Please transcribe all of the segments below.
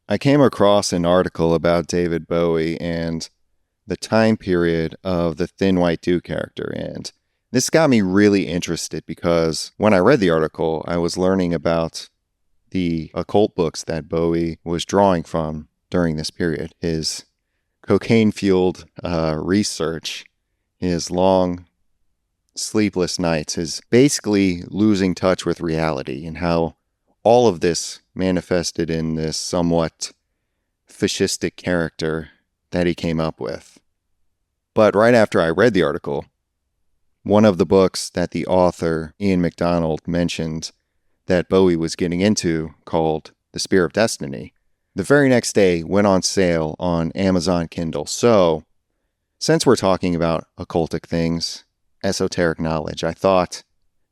I came across an article about David Bowie and the time period of the Thin White Duke character, and this got me really interested because when I read the article, I was learning about the occult books that Bowie was drawing from during this period. His cocaine-fueled research, his long, sleepless nights, his basically losing touch with reality, and how all of this manifested in this somewhat fascistic character that he came up with. But right after I read the article, one of the books that the author, Ian MacDonald, mentioned that Bowie was getting into, called The Spear of Destiny, the very next day went on sale on Amazon Kindle. So, since we're talking about occultic things, esoteric knowledge, I thought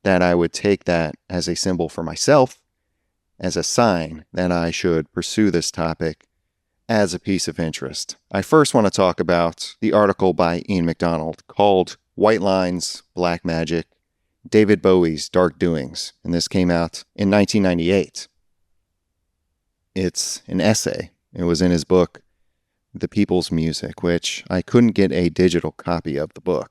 that I would take that as a symbol for myself, as a sign that I should pursue this topic as a piece of interest. I first want to talk about the article by Ian MacDonald called White Lines, Black Magic, David Bowie's Dark Doings, and this came out in 1998. It's an essay. It was in his book, The People's Music, which I couldn't get a digital copy of the book.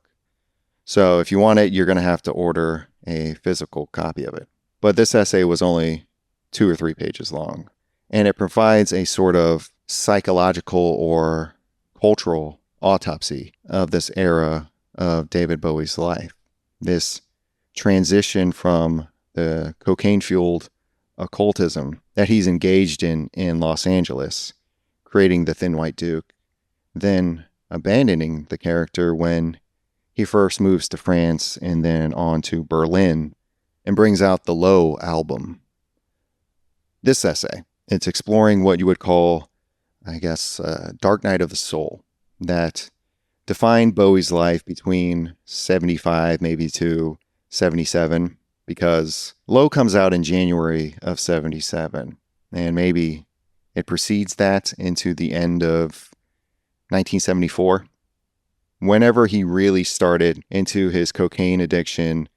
So if you want it, you're going to have to order a physical copy of it. But this essay was only 2 or 3 pages long, and it provides a sort of psychological or cultural autopsy of this era of David Bowie's life. This transition from the cocaine-fueled occultism that he's engaged in Los Angeles, creating the Thin White Duke, then abandoning the character when he first moves to France and then on to Berlin and brings out the Low album. This essay, it's exploring what you would call, I guess, dark night of the soul that defined Bowie's life between 75 maybe to 77, because Low comes out in January of 77, and maybe it precedes that into the end of 1974. Whenever he really started into his cocaine addiction,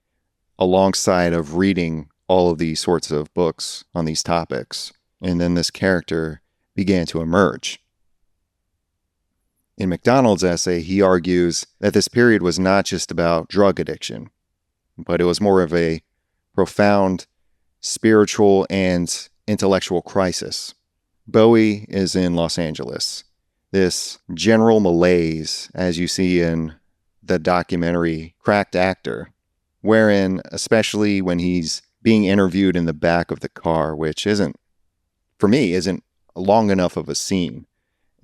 alongside of reading all of these sorts of books on these topics, and then this character began to emerge. In MacDonald's essay, he argues that this period was not just about drug addiction, but it was more of a profound spiritual and intellectual crisis. Bowie is in Los Angeles. This general malaise, as you see in the documentary Cracked Actor, wherein, especially when he's being interviewed in the back of the car, which isn't long enough of a scene.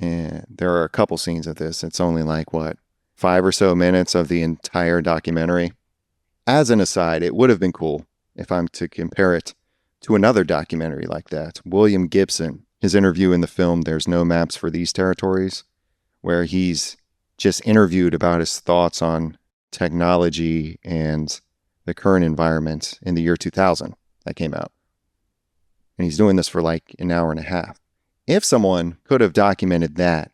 And there are a couple scenes of this. It's only like, 5 or so minutes of the entire documentary. As an aside, it would have been cool if I'm to compare it to another documentary like that. William Gibson, his interview in the film There's No Maps for These Territories, where he's just interviewed about his thoughts on technology and the current environment in the year 2000 that came out. And he's doing this for like an hour and a half. If someone could have documented that,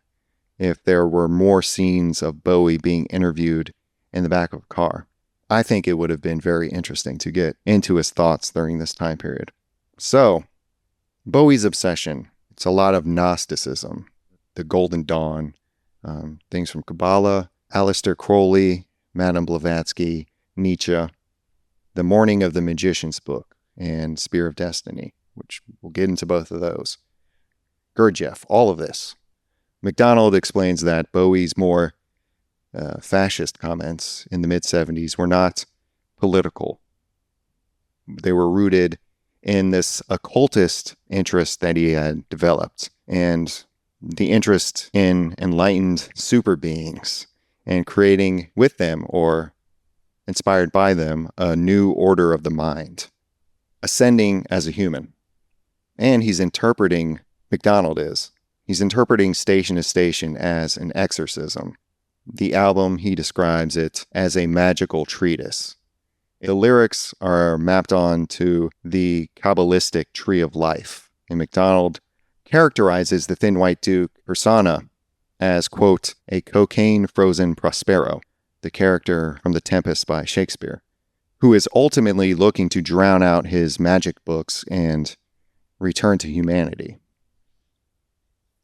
if there were more scenes of Bowie being interviewed in the back of a car, I think it would have been very interesting to get into his thoughts during this time period. So, Bowie's obsession, it's a lot of Gnosticism, the Golden Dawn, things from Kabbalah, Aleister Crowley, Madame Blavatsky, Nietzsche, The Morning of the Magician's Book, and Spear of Destiny, which we'll get into both of those. Gurdjieff, all of this. MacDonald explains that Bowie's more fascist comments in the mid-70s were not political. They were rooted in this occultist interest that he had developed, and the interest in enlightened super beings and creating with them, or inspired by them, a new order of the mind, ascending as a human. And he's interpreting Station to Station as an exorcism. The album, he describes it as a magical treatise. The lyrics are mapped on to the Kabbalistic tree of life, and MacDonald characterizes the Thin White Duke persona as, quote, a cocaine-frozen Prospero, the character from The Tempest by Shakespeare, who is ultimately looking to drown out his magic books and return to humanity.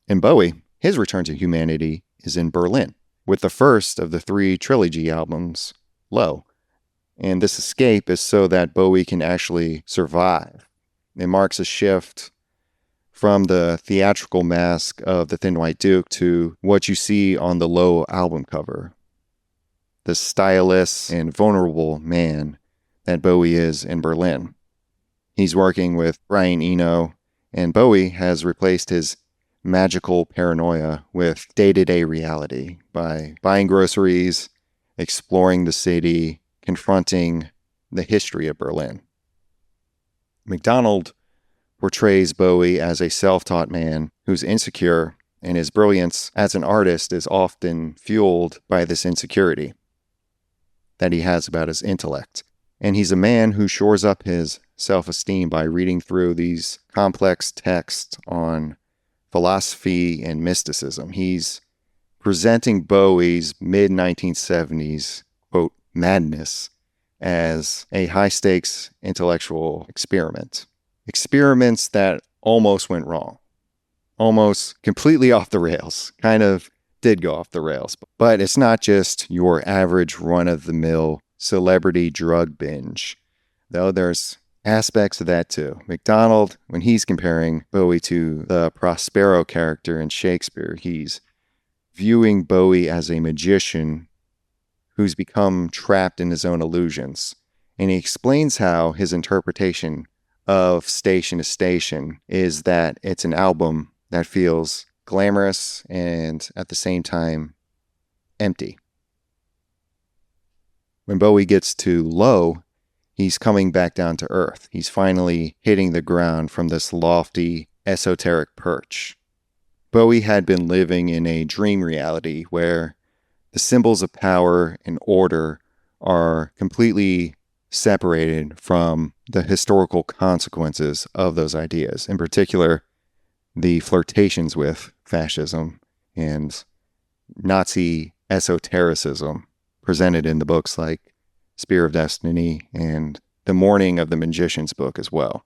And Bowie, his return to humanity is in Berlin, with the first of the 3 trilogy albums, Low. And this escape is so that Bowie can actually survive. It marks a shift from the theatrical mask of the Thin White Duke to what you see on the Low album cover. The styleless and vulnerable man that Bowie is in Berlin. He's working with Brian Eno, and Bowie has replaced his magical paranoia with day-to-day reality by buying groceries, exploring the city, confronting the history of Berlin. MacDonald portrays Bowie as a self-taught man who's insecure, and his brilliance as an artist is often fueled by this insecurity that he has about his intellect. And he's a man who shores up his self-esteem by reading through these complex texts on philosophy and mysticism. He's presenting Bowie's mid-1970s, quote, madness as a high-stakes intellectual experiment. Experiments that almost went wrong, almost completely off the rails, kind of did go off the rails. But it's not just your average run-of-the-mill celebrity drug binge, though there's aspects of that too. MacDonald, when he's comparing Bowie to the Prospero character in Shakespeare, he's viewing Bowie as a magician who's become trapped in his own illusions. And he explains how his interpretation of Station to Station is that it's an album that feels glamorous and at the same time empty. When Bowie gets to Low, he's coming back down to earth. He's finally hitting the ground from this lofty, esoteric perch. Bowie had been living in a dream reality where the symbols of power and order are completely separated from the historical consequences of those ideas. In particular, the flirtations with fascism and Nazi esotericism presented in the books like Spear of Destiny and The Morning of the Magician's book as well.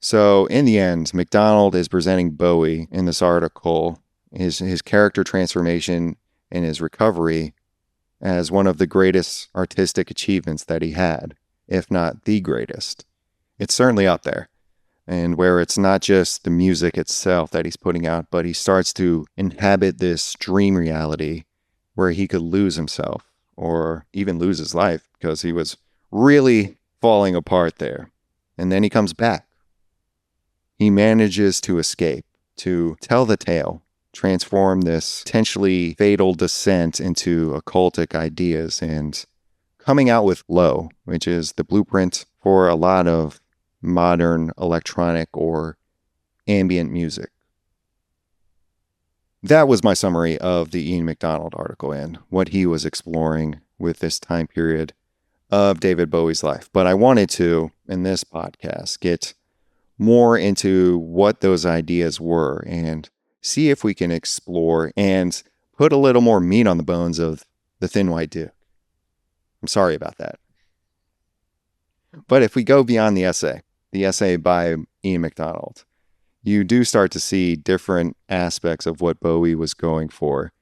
So in the end, MacDonald is presenting Bowie in this article, his character transformation and his recovery as one of the greatest artistic achievements that he had, if not the greatest. It's certainly up there. And where it's not just the music itself that he's putting out, but he starts to inhabit this dream reality where he could lose himself or even lose his life because he was really falling apart there. And then he comes back. He manages to escape, to tell the tale, transform this potentially fatal descent into occultic ideas, and coming out with Low, which is the blueprint for a lot of modern electronic or ambient music. That was my summary of the Ian MacDonald article and what he was exploring with this time period of David Bowie's life. But I wanted to, in this podcast, get more into what those ideas were and see if we can explore and put a little more meat on the bones of the Thin White Duke. I'm sorry about that. But if we go beyond the essay by Ian MacDonald, you do start to see different aspects of what Bowie was going for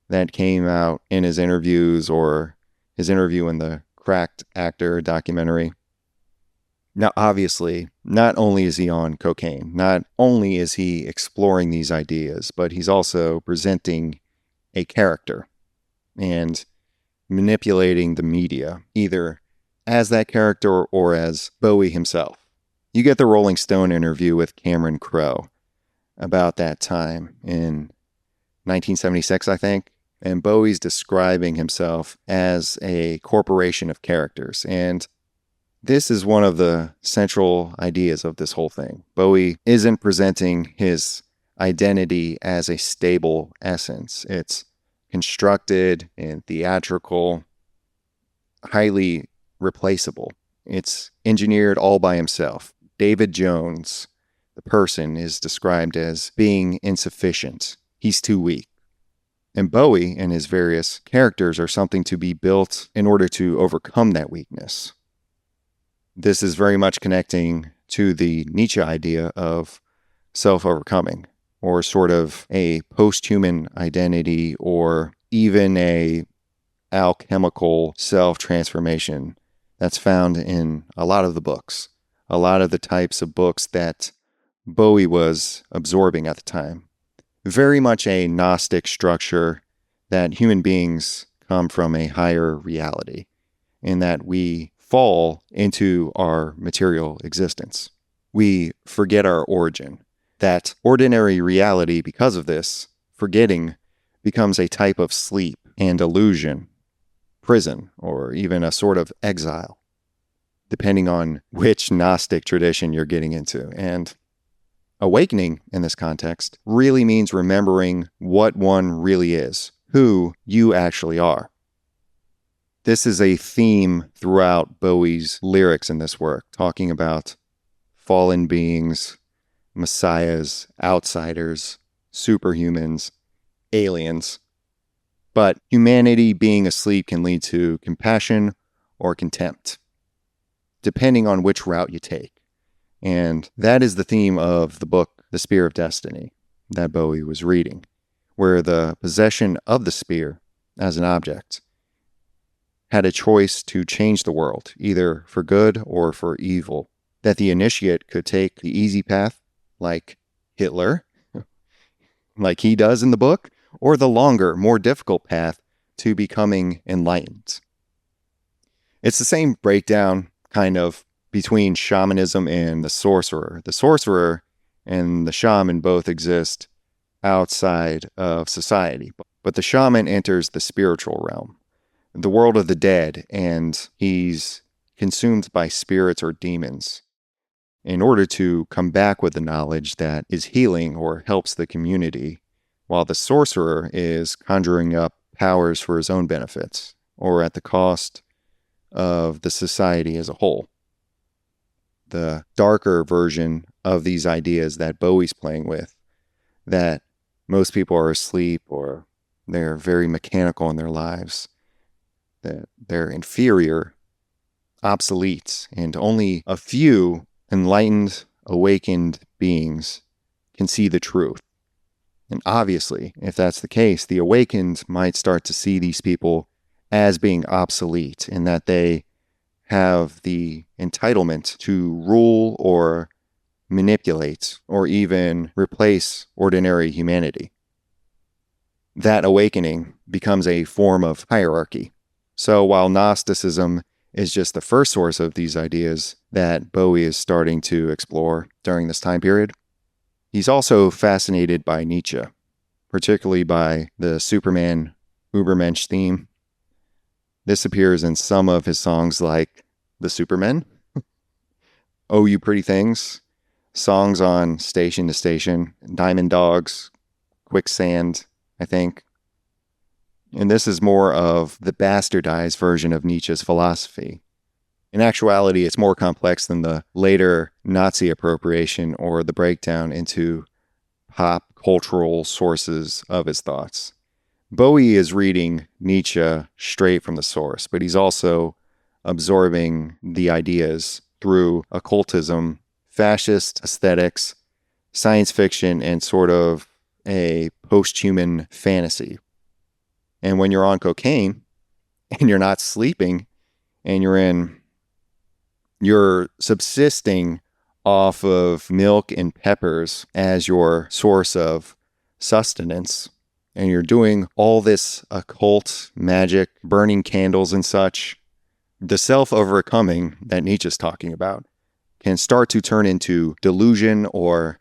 that came out in his interviews or his interview in the Cracked Actor documentary. Now, obviously, not only is he on cocaine, not only is he exploring these ideas, but he's also presenting a character and manipulating the media, either as that character or as Bowie himself. You get the Rolling Stone interview with Cameron Crowe about that time in 1976, I think. And Bowie's describing himself as a corporation of characters. And this is one of the central ideas of this whole thing. Bowie isn't presenting his identity as a stable essence. It's constructed and theatrical, highly replaceable. It's engineered all by himself. David Jones, the person, is described as being insufficient. He's too weak. And Bowie and his various characters are something to be built in order to overcome that weakness. This is very much connecting to the Nietzsche idea of self-overcoming. or sort of a post-human identity, or even a alchemical self-transformation that's found in a lot of the books, a lot of the types of books that Bowie was absorbing at the time. Very much a Gnostic structure that human beings come from a higher reality and that we fall into our material existence. We forget our origin. That ordinary reality, because of this, forgetting, becomes a type of sleep and illusion, prison, or even a sort of exile, depending on which Gnostic tradition you're getting into. And awakening, in this context, really means remembering what one really is, who you actually are. This is a theme throughout Bowie's lyrics in this work, talking about fallen beings, messiahs, outsiders, superhumans, aliens. But humanity being asleep can lead to compassion or contempt, depending on which route you take. And that is the theme of the book, The Spear of Destiny, that Bowie was reading, where the possession of the spear as an object had a choice to change the world, either for good or for evil, that the initiate could take the easy path, like Hitler, like he does in the book, or the longer, more difficult path to becoming enlightened. It's the same breakdown, kind of, between shamanism and the sorcerer. The sorcerer and the shaman both exist outside of society, but the shaman enters the spiritual realm, the world of the dead, and he's consumed by spirits or demons in order to come back with the knowledge that is healing or helps the community, while the sorcerer is conjuring up powers for his own benefits or at the cost of the society as a whole. The darker version of these ideas that Bowie's playing with, that most people are asleep or they're very mechanical in their lives, that they're inferior, obsolete, and only a few enlightened, awakened beings can see the truth. And obviously, if that's the case, the awakened might start to see these people as being obsolete in that they have the entitlement to rule or manipulate or even replace ordinary humanity. That awakening becomes a form of hierarchy. So while Gnosticism is just the first source of these ideas that Bowie is starting to explore during this time period, he's also fascinated by Nietzsche, particularly by the Superman Übermensch theme. This appears in some of his songs like The Supermen, Oh You Pretty Things, songs on Station to Station, Diamond Dogs, Quicksand, I think. And this is more of the bastardized version of Nietzsche's philosophy. In actuality, it's more complex than the later Nazi appropriation or the breakdown into pop cultural sources of his thoughts. Bowie is reading Nietzsche straight from the source, but he's also absorbing the ideas through occultism, fascist aesthetics, science fiction, and sort of a post-human fantasy. And when you're on cocaine and you're not sleeping and you're subsisting off of milk and peppers as your source of sustenance, and you're doing all this occult magic, burning candles and such, the self-overcoming that Nietzsche's talking about can start to turn into delusion or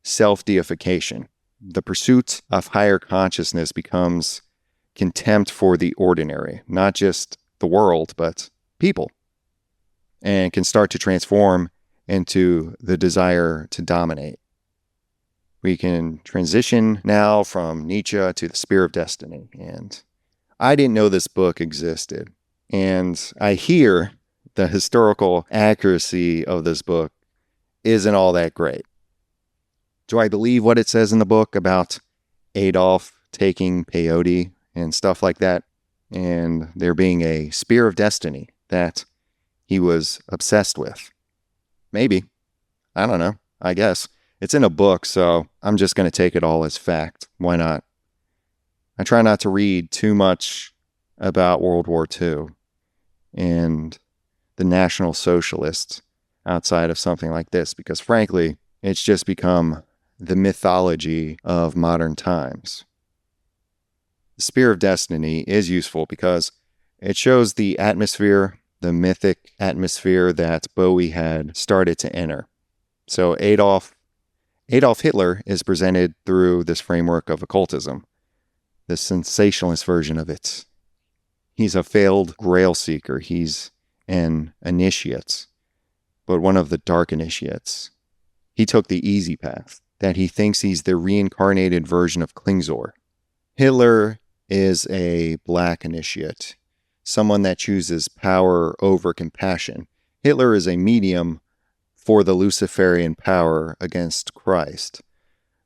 self-deification. The pursuit of higher consciousness becomes contempt for the ordinary, not just the world, but people, and can start to transform into the desire to dominate. We can transition now from Nietzsche to the Spear of Destiny. And I didn't know this book existed. And I hear the historical accuracy of this book isn't all that great. Do I believe what it says in the book about Adolf taking peyote and stuff like that, and there being a spear of destiny that he was obsessed with? Maybe. I don't know. I guess. It's in a book, so I'm just going to take it all as fact. Why not? I try not to read too much about World War II and the National Socialists outside of something like this, because frankly, it's just become the mythology of modern times. The Spear of Destiny is useful because it shows the atmosphere, the mythic atmosphere that Bowie had started to enter. So Adolf Hitler is presented through this framework of occultism, the sensationalist version of it. He's a failed grail seeker. He's an initiate, but one of the dark initiates. He took the easy path, that he thinks he's the reincarnated version of Klingsor. Hitler is a black initiate, someone that chooses power over compassion. Hitler is a medium for the Luciferian power against Christ.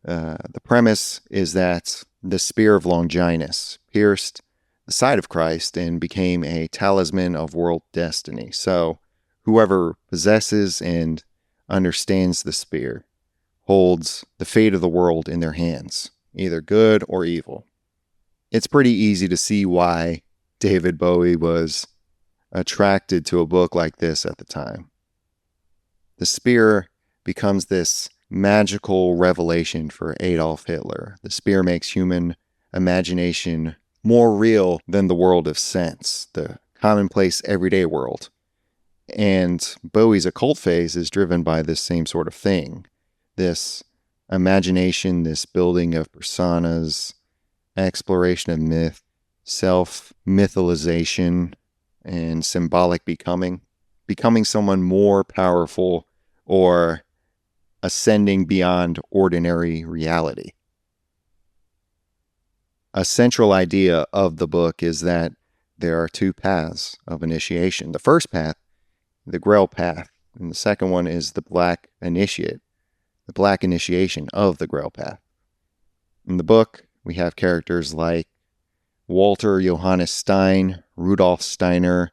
The premise is that the spear of Longinus pierced the side of Christ and became a talisman of world destiny. So whoever possesses and understands the spear holds the fate of the world in their hands, either good or evil. It's pretty easy to see why David Bowie was attracted to a book like this at the time. The spear becomes this magical revelation for Adolf Hitler. The spear makes human imagination more real than the world of sense, the commonplace everyday world. And Bowie's occult phase is driven by this same sort of thing. This imagination, this building of personas, exploration of myth, self-mythalization, and symbolic becoming someone more powerful or ascending beyond ordinary reality. A central idea of the book is that there are two paths of initiation. The first path, the Grail path, and the second one is the Black Initiate, the Black Initiation of the Grail path. In the book, we have characters like Walter Johannes Stein, Rudolf Steiner,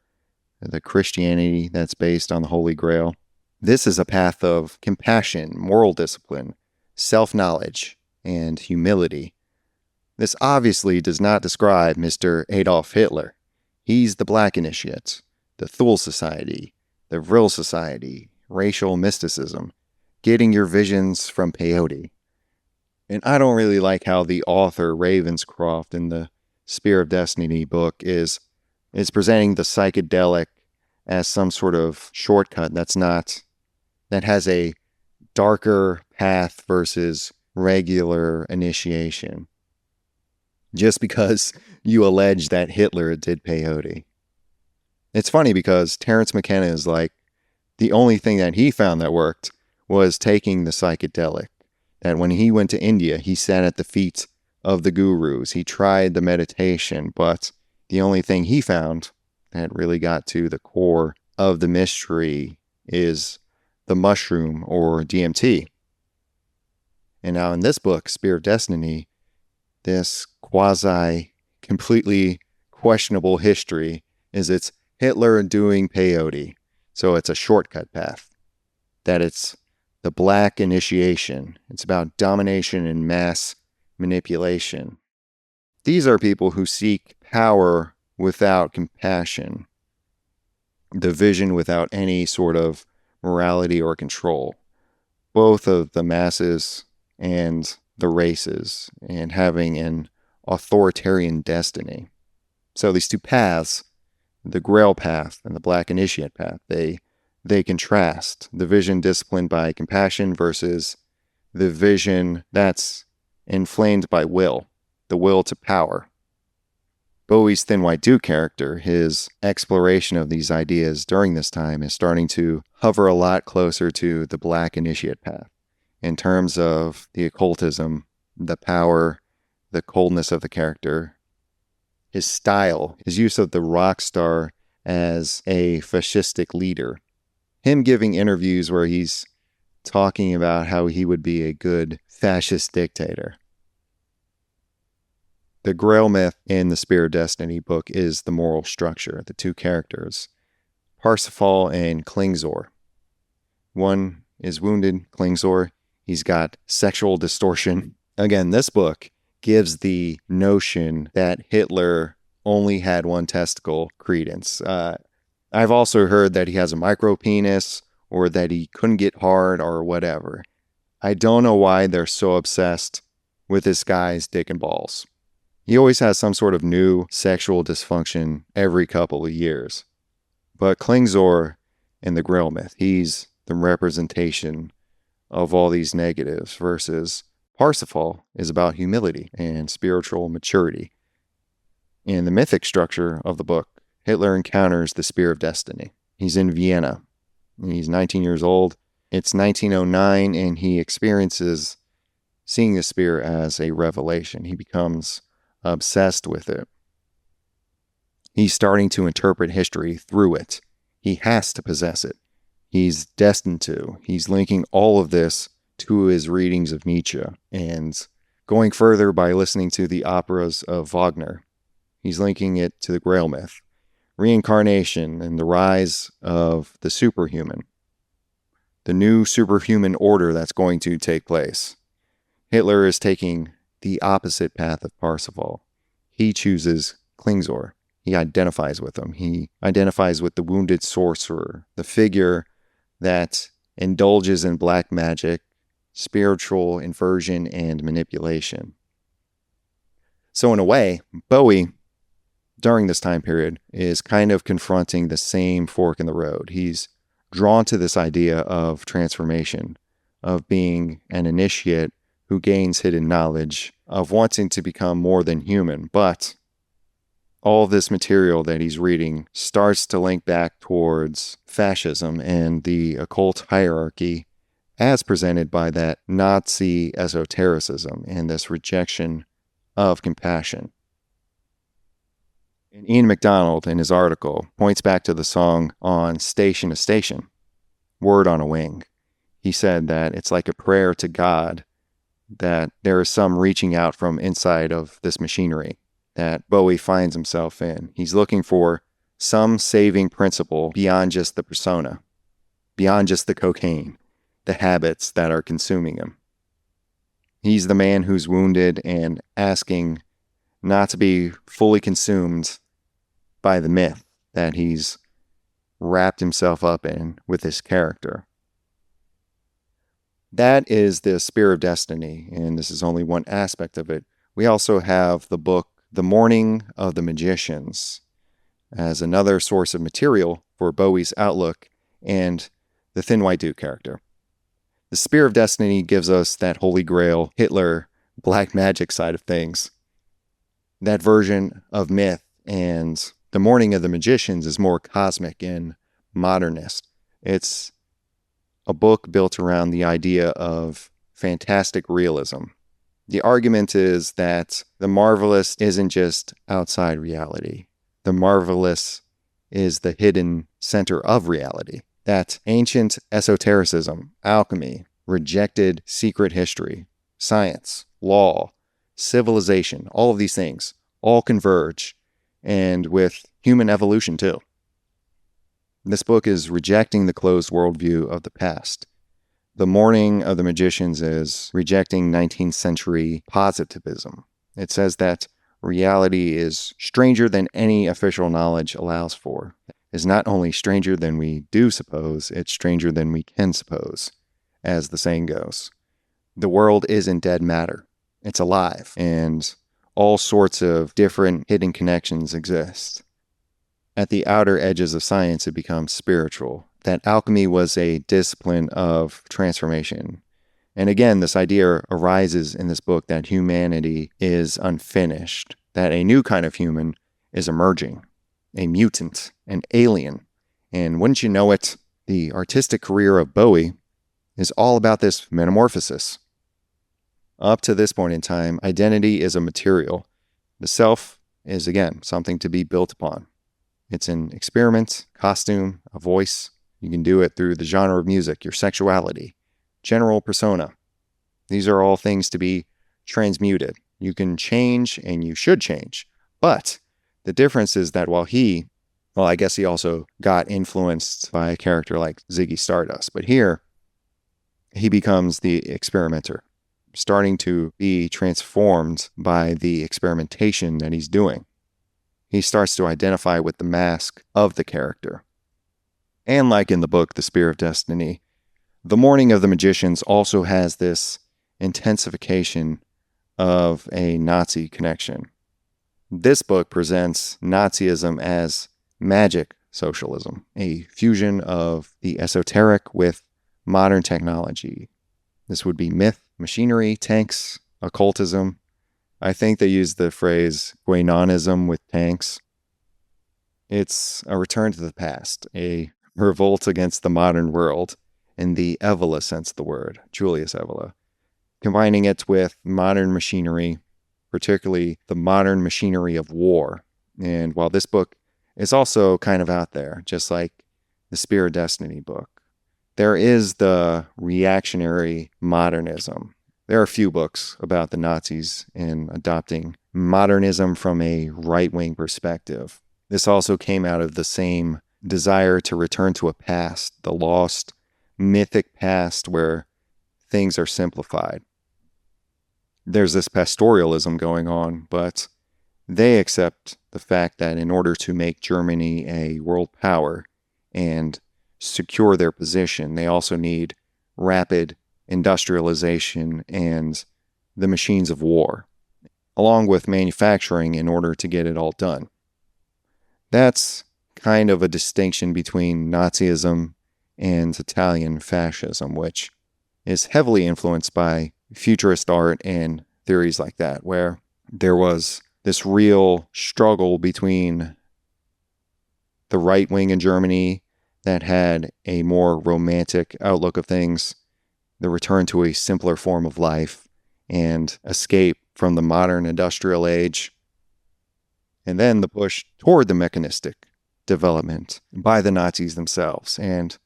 the Christianity that's based on the Holy Grail. This is a path of compassion, moral discipline, self-knowledge, and humility. This obviously does not describe Mr. Adolf Hitler. He's the Black Initiate, the Thule Society, the Vril Society, racial mysticism, getting your visions from peyote. And I don't really like how the author Ravenscroft in the Spear of Destiny book is presenting the psychedelic as some sort of shortcut that has a darker path versus regular initiation. Just because you allege that Hitler did peyote. It's funny because Terence McKenna is like, the only thing that he found that worked was taking the psychedelic. That when he went to India, he sat at the feet of the gurus. He tried the meditation, but the only thing he found that really got to the core of the mystery is the mushroom or DMT. And now in this book, Spear of Destiny, this quasi-completely questionable history is it's Hitler doing peyote. So it's a shortcut path. That it's the Black Initiation. It's about domination and mass manipulation. These are people who seek power without compassion, the vision without any sort of morality or control, both of the masses and the races, and having an authoritarian destiny. So these two paths, the Grail path and the Black Initiate path, they contrast. The vision disciplined by compassion versus the vision that's inflamed by will, the will to power. Bowie's Thin White Duke character, his exploration of these ideas during this time is starting to hover a lot closer to the Black Initiate path in terms of the occultism, the power, the coldness of the character, his style, his use of the rock star as a fascistic leader, him giving interviews where he's talking about how he would be a good fascist dictator. The Grail myth in the Spear of Destiny book is the moral structure, the two characters, Parsifal and Klingsor. One is wounded, Klingsor. He's got sexual distortion. Again, this book gives the notion that Hitler only had one testicle credence. I've also heard that he has a micro penis or that he couldn't get hard or whatever. I don't know why they're so obsessed with this guy's dick and balls. He always has some sort of new sexual dysfunction every couple of years. But Klingzor in the Grail myth, he's the representation of all these negatives, versus Parsifal is about humility and spiritual maturity. In the mythic structure of the book, Hitler encounters the Spear of Destiny. He's in Vienna. He's 19 years old. It's 1909, and he experiences seeing the spear as a revelation. He becomes obsessed with it. He's starting to interpret history through it. He has to possess it. He's destined to. He's linking all of this to his readings of Nietzsche and going further by listening to the operas of Wagner. He's linking it to the Grail myth, reincarnation, and the rise of the superhuman, the new superhuman order that's going to take place. Hitler is taking the opposite path of Parsifal. He chooses Klingzor. He identifies with him. He identifies with the wounded sorcerer, the figure that indulges in black magic, spiritual inversion, and manipulation. So in a way, Bowie, during this time period, is kind of confronting the same fork in the road. He's drawn to this idea of transformation, of being an initiate who gains hidden knowledge, of wanting to become more than human. But all of this material that he's reading starts to link back towards fascism and the occult hierarchy as presented by that Nazi esotericism and this rejection of compassion. And Ian MacDonald, in his article, points back to the song on Station to Station, Word on a Wing. He said that it's like a prayer to God that there is some reaching out from inside of this machinery that Bowie finds himself in. He's looking for some saving principle beyond just the persona, beyond just the cocaine, the habits that are consuming him. He's the man who's wounded and asking not to be fully consumed by the myth that he's wrapped himself up in with his character. That is the Spear of Destiny, and this is only one aspect of it. We also have the book The Morning of the Magicians as another source of material for Bowie's outlook and the Thin White Duke character. The Spear of Destiny gives us that Holy Grail, Hitler, black magic side of things. That version of myth, and The Morning of the Magicians is more cosmic and modernist. It's a book built around the idea of fantastic realism. The argument is that the marvelous isn't just outside reality. The marvelous is the hidden center of reality. That ancient esotericism, alchemy, rejected secret history, science, law, civilization, all of these things all converge, and with human evolution too. This book is rejecting the closed worldview of the past. The Morning of the Magicians is rejecting 19th century positivism. It says that reality is stranger than any official knowledge allows for. It's not only stranger than we do suppose, it's stranger than we can suppose, as the saying goes. The world isn't dead matter. It's alive, and all sorts of different hidden connections exist. At the outer edges of science, it becomes spiritual. That alchemy was a discipline of transformation. And again, this idea arises in this book that humanity is unfinished, that a new kind of human is emerging, a mutant, an alien. And wouldn't you know it, the artistic career of Bowie is all about this metamorphosis. Up to this point in time, identity is a material. The self is, again, something to be built upon. It's an experiment, costume, a voice. You can do it through the genre of music, your sexuality, general persona. These are all things to be transmuted. You can change and you should change. But the difference is that while I guess he also got influenced by a character like Ziggy Stardust. But here, he becomes the experimenter, starting to be transformed by the experimentation that he's doing. He starts to identify with the mask of the character. And like in the book, The Spear of Destiny, The Morning of the Magicians also has this intensification of a Nazi connection. This book presents Nazism as magic socialism, a fusion of the esoteric with modern technology. This would be myth, machinery, tanks, occultism. I think they use the phrase Guénonism with tanks. It's a return to the past, a revolt against the modern world in the Evola sense of the word, Julius Evola, combining it with modern machinery, particularly the modern machinery of war. And while this book is also kind of out there, just like the Spear of Destiny book, there is the reactionary modernism. There are a few books about the Nazis in adopting modernism from a right-wing perspective. This also came out of the same desire to return to a past, the lost, mythic past where things are simplified. There's this pastoralism going on, but they accept the fact that in order to make Germany a world power and secure their position, they also need rapid industrialization and the machines of war, along with manufacturing in order to get it all done. That's kind of a distinction between Nazism and Italian fascism, which is heavily influenced by futurist art and theories like that, where there was this real struggle between the right wing in Germany that had a more romantic outlook of things, the return to a simpler form of life, and escape from the modern industrial age, and then the push toward the mechanistic development by the Nazis themselves. And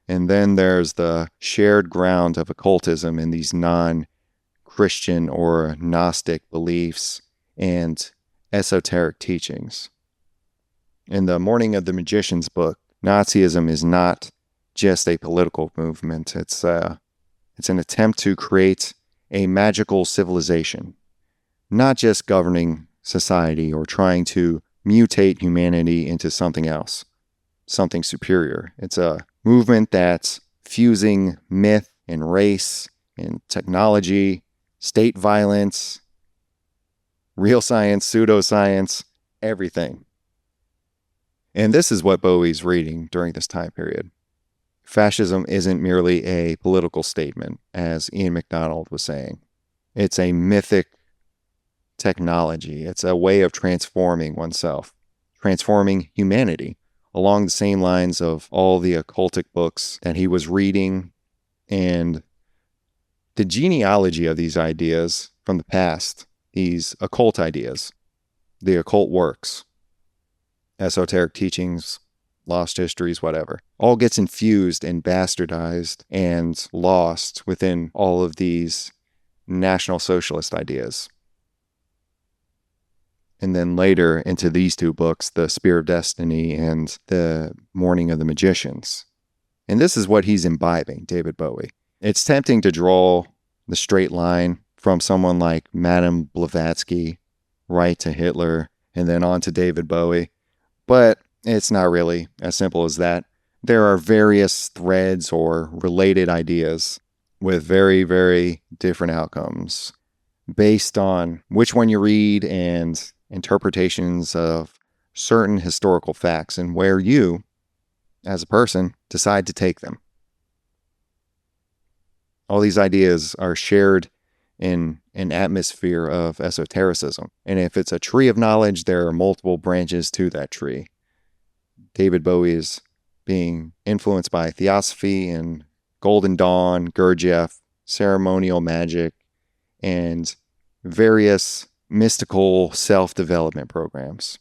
then there's the shared ground of occultism in these non-Christian or Gnostic beliefs and esoteric teachings. In The Morning of the Magicians book, Nazism is not just a political movement. It's an attempt to create a magical civilization, not just governing society or trying to mutate humanity into something else, something superior. It's a movement that's fusing myth and race and technology, state violence, real science, pseudoscience, everything. And this is what Bowie's reading during this time period. Fascism isn't merely a political statement, as Ian MacDonald was saying. It's a mythic technology. It's a way of transforming oneself, transforming humanity, along the same lines of all the occultic books that he was reading and the genealogy of these ideas from the past, these occult ideas, the occult works, esoteric teachings, lost histories, whatever, all gets infused and bastardized and lost within all of these National Socialist ideas. And then later into these two books, The Spear of Destiny and The Morning of the Magicians. And this is what he's imbibing, David Bowie. It's tempting to draw the straight line from someone like Madame Blavatsky right to Hitler and then on to David Bowie. But it's not really as simple as that. There are various threads or related ideas with very, very different outcomes based on which one you read and interpretations of certain historical facts and where you, as a person, decide to take them. All these ideas are shared in an atmosphere of esotericism. And if it's a tree of knowledge, there are multiple branches to that tree. David Bowie is being influenced by Theosophy and Golden Dawn, Gurdjieff, ceremonial magic, and various mystical self-development programs.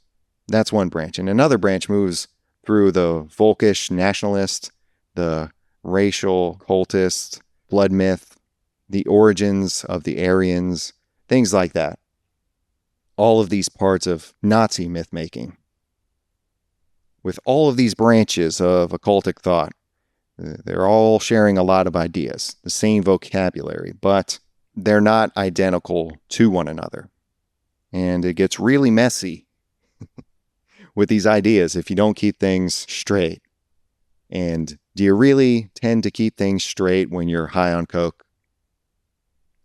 That's one branch. And another branch moves through the Volkish nationalist, the racial cultist, blood myth, the origins of the Aryans, things like that. All of these parts of Nazi myth-making. With all of these branches of occultic thought, They're all sharing a lot of ideas, the same vocabulary, but they're not identical to one another. And it gets really messy with these ideas if you don't keep things straight. And do you really tend to keep things straight when you're high on coke?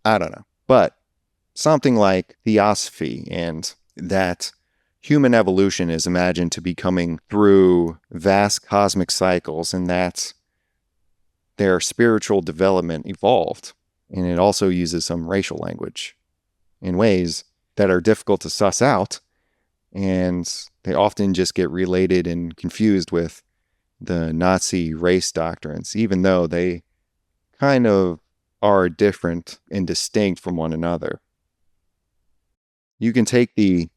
I don't know. But something like theosophy and that human evolution is imagined to be coming through vast cosmic cycles, and that their spiritual development evolved. And it also uses some racial language in ways that are difficult to suss out, and they often just get related and confused with the Nazi race doctrines, even though they kind of are different and distinct from one another. You can take the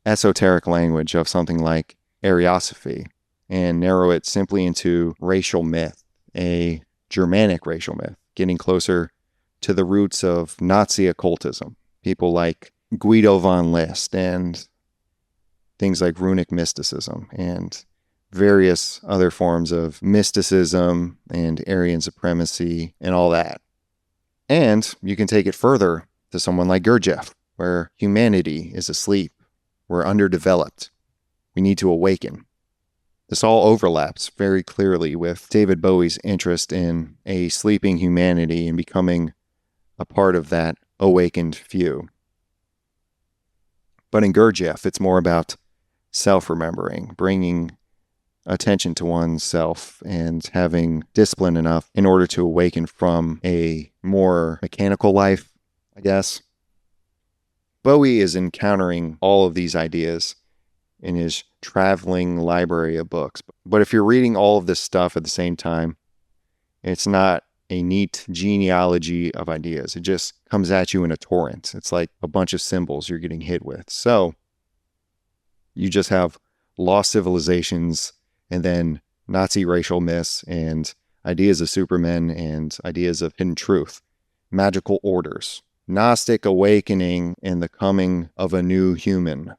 esoteric language of something like Ariosophy and narrow it simply into racial myth, a Germanic racial myth, getting closer to the roots of Nazi occultism. People like Guido von List and things like runic mysticism and various other forms of mysticism and Aryan supremacy and all that. And you can take it further to someone like Gurdjieff, where humanity is asleep. We're underdeveloped. We need to awaken. This all overlaps very clearly with David Bowie's interest in a sleeping humanity and becoming a part of that awakened few. But in Gurdjieff, it's more about self-remembering, bringing attention to oneself and having discipline enough in order to awaken from a more mechanical life, I guess. Bowie is encountering all of these ideas in his traveling library of books. But if you're reading all of this stuff at the same time, it's not a neat genealogy of ideas. It just comes at you in a torrent. It's like a bunch of symbols you're getting hit with. So you just have lost civilizations and then Nazi racial myths and ideas of supermen and ideas of hidden truth, magical orders, Gnostic awakening and the coming of a new human.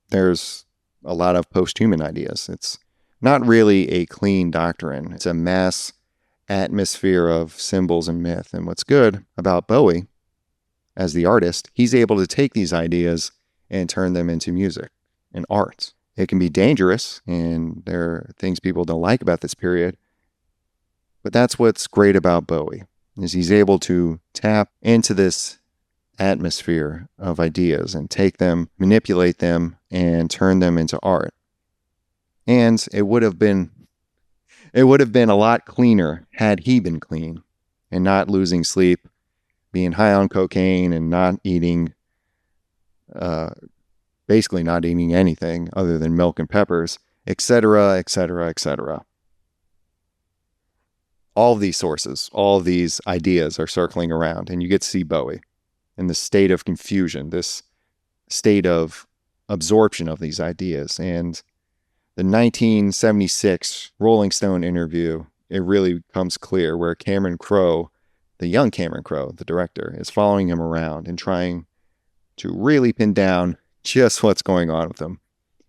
There's a lot of post-human ideas. It's not really a clean doctrine. It's a mass atmosphere of symbols and myth. And what's good about Bowie, as the artist, he's able to take these ideas and turn them into music and art. It can be dangerous, and there are things people don't like about this period. But that's what's great about Bowie, is he's able to tap into this atmosphere of ideas and take them, manipulate them, and turn them into art. And it would have been a lot cleaner had he been clean and not losing sleep, being high on cocaine and not eating, basically not eating anything other than milk and peppers, etc., etc., etc. All of these sources, all of these ideas are circling around, and you get to see Bowie in the state of confusion, this state of absorption of these ideas. And the 1976 Rolling Stone interview, it really becomes clear where Cameron Crowe, the young Cameron Crowe, the director, is following him around and trying to really pin down just what's going on with him.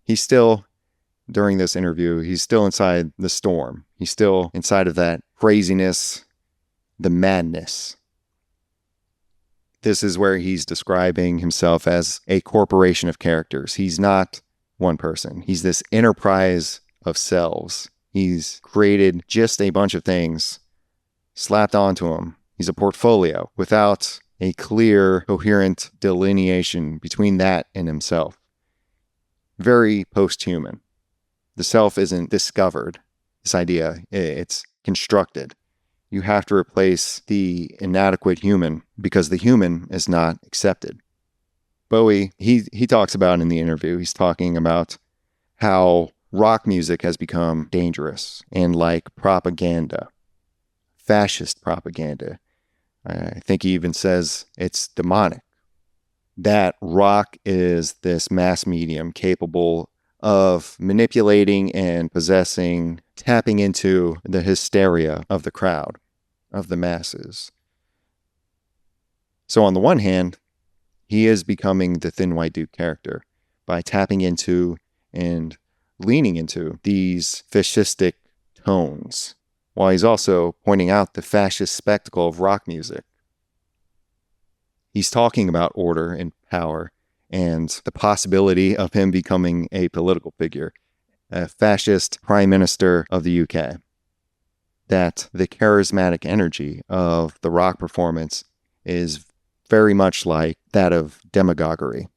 He's still, during this interview, he's still inside the storm. He's still inside of that craziness, the madness. This is where he's describing himself as a corporation of characters. He's not one person. He's this enterprise of selves. He's created just a bunch of things slapped onto him. He's a portfolio without a clear, coherent delineation between that and himself. Very post-human. The self isn't discovered, this idea. It's constructed. You have to replace the inadequate human because the human is not accepted. Bowie, he talks about in the interview, he's talking about how rock music has become dangerous and like propaganda, fascist propaganda. I think he even says it's demonic. That rock is this mass medium capable of manipulating and possessing, tapping into the hysteria of the crowd, of the masses. So on the one hand, he is becoming the Thin White Duke character by tapping into and leaning into these fascistic tones, while he's also pointing out the fascist spectacle of rock music. He's talking about order and power and the possibility of him becoming a political figure, a fascist prime minister of the UK. That the charismatic energy of the rock performance is very much like that of demagoguery.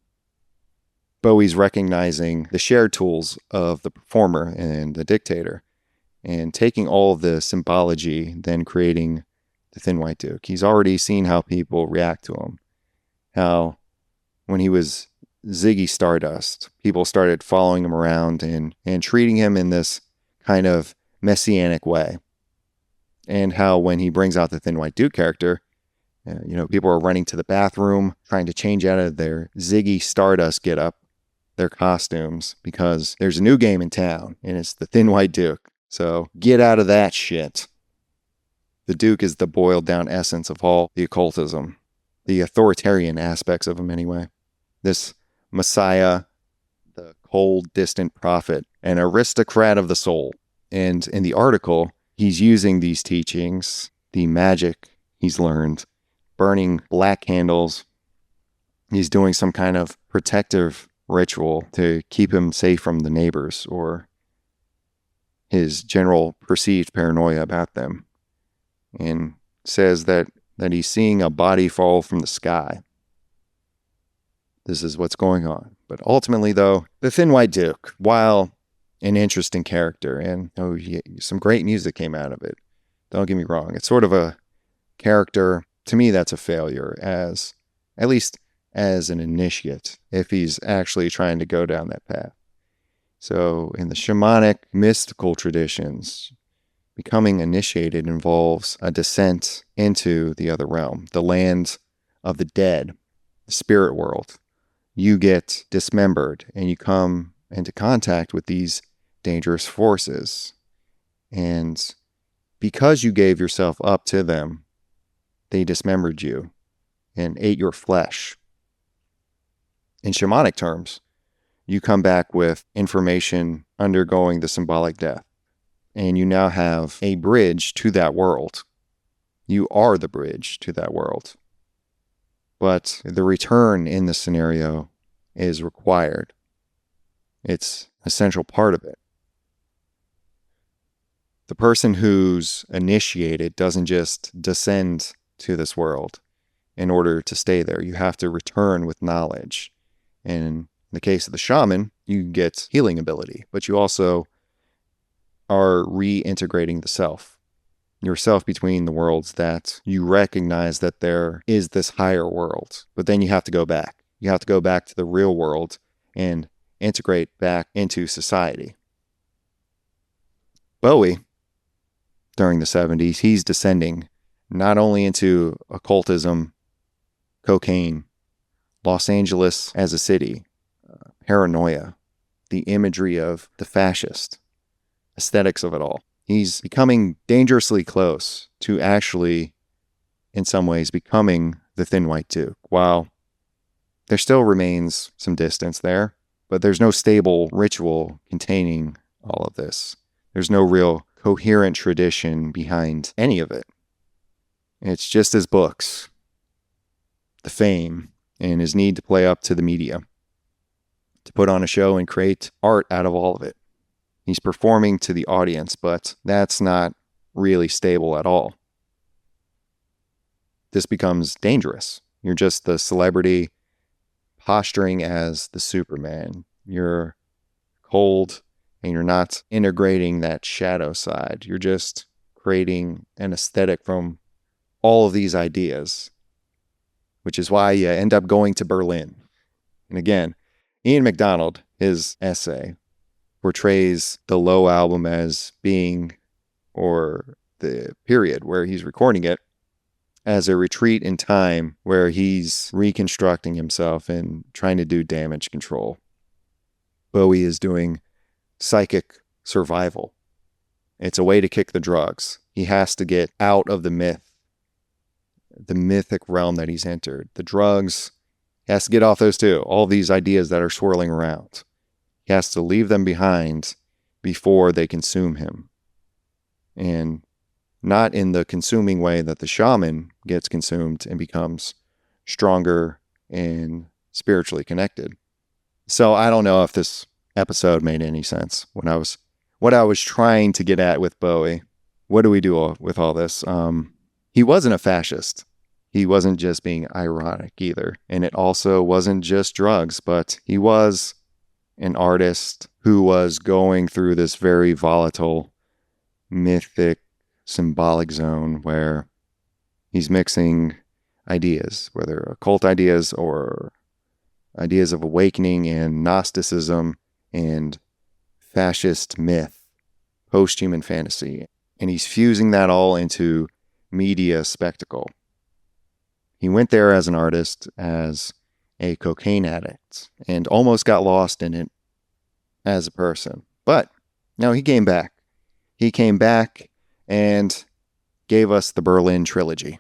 Bowie's recognizing the shared tools of the performer and the dictator and taking all of the symbology, then creating the Thin White Duke. He's already seen how people react to him. How when he was Ziggy Stardust, people started following him around and treating him in this kind of messianic way. And how when he brings out the Thin White Duke character, people are running to the bathroom, trying to change out of their Ziggy Stardust getup, their costumes, because there's a new game in town, and it's the Thin White Duke. So get out of that shit. The Duke is the boiled down essence of all the occultism, the authoritarian aspects of him anyway. This Messiah, the cold, distant prophet, an aristocrat of the soul. And in the article, he's using these teachings, the magic he's learned, burning black candles. He's doing some kind of protective ritual to keep him safe from the neighbors or his general perceived paranoia about them. And says that he's seeing a body fall from the sky. This is what's going on. But ultimately, though, the Thin White Duke, while an interesting character, and some great music came out of it, don't get me wrong, it's sort of a character, to me, that's a failure, at least as an initiate, if he's actually trying to go down that path. So in the shamanic, mystical traditions, becoming initiated involves a descent into the other realm, the land of the dead, the spirit world. You get dismembered and you come into contact with these dangerous forces. And because you gave yourself up to them, they dismembered you and ate your flesh. In shamanic terms, you come back with information undergoing the symbolic death. And you now have a bridge to that world. You are the bridge to that world. But the return in this scenario is required. It's an essential part of it. The person who's initiated doesn't just descend to this world in order to stay there. You have to return with knowledge. And in the case of the shaman, you get healing ability, but you also are reintegrating the self, yourself between the worlds, that you recognize that there is this higher world, but then you have to go back. You have to go back to the real world and integrate back into society. Bowie, during the 70s, he's descending not only into occultism, cocaine, Los Angeles as a city, paranoia, the imagery of the fascist, aesthetics of it all. He's becoming dangerously close to actually, in some ways, becoming the Thin White Duke. While there still remains some distance there, but there's no stable ritual containing all of this. There's no real coherent tradition behind any of it. It's just his books, the fame, and his need to play up to the media, to put on a show and create art out of all of it. He's performing to the audience, but that's not really stable at all. This becomes dangerous. You're just the celebrity posturing as the Superman. You're cold and you're not integrating that shadow side. You're just creating an aesthetic from all of these ideas, which is why you end up going to Berlin. And again, Ian MacDonald, his essay, portrays the Low album as being, or the period where he's recording it, as a retreat in time where he's reconstructing himself and trying to do damage control. Bowie is doing psychic survival. It's a way to kick the drugs. He has to get out of the mythic realm that he's entered. The drugs, he has to get off those too. All these ideas that are swirling around. He has to leave them behind before they consume him. And not in the consuming way that the shaman gets consumed and becomes stronger and spiritually connected. So I don't know if this episode made any sense what I was trying to get at with Bowie. What do we do with all this? He wasn't a fascist. He wasn't just being ironic either. And it also wasn't just drugs, but he was an artist who was going through this very volatile, mythic, symbolic zone where he's mixing ideas, whether occult ideas or ideas of awakening and Gnosticism and fascist myth, post-human fantasy. And he's fusing that all into media spectacle. He went there as an artist, as a cocaine addict, and almost got lost in it as a person. But no, he came back. He came back and gave us the Berlin trilogy.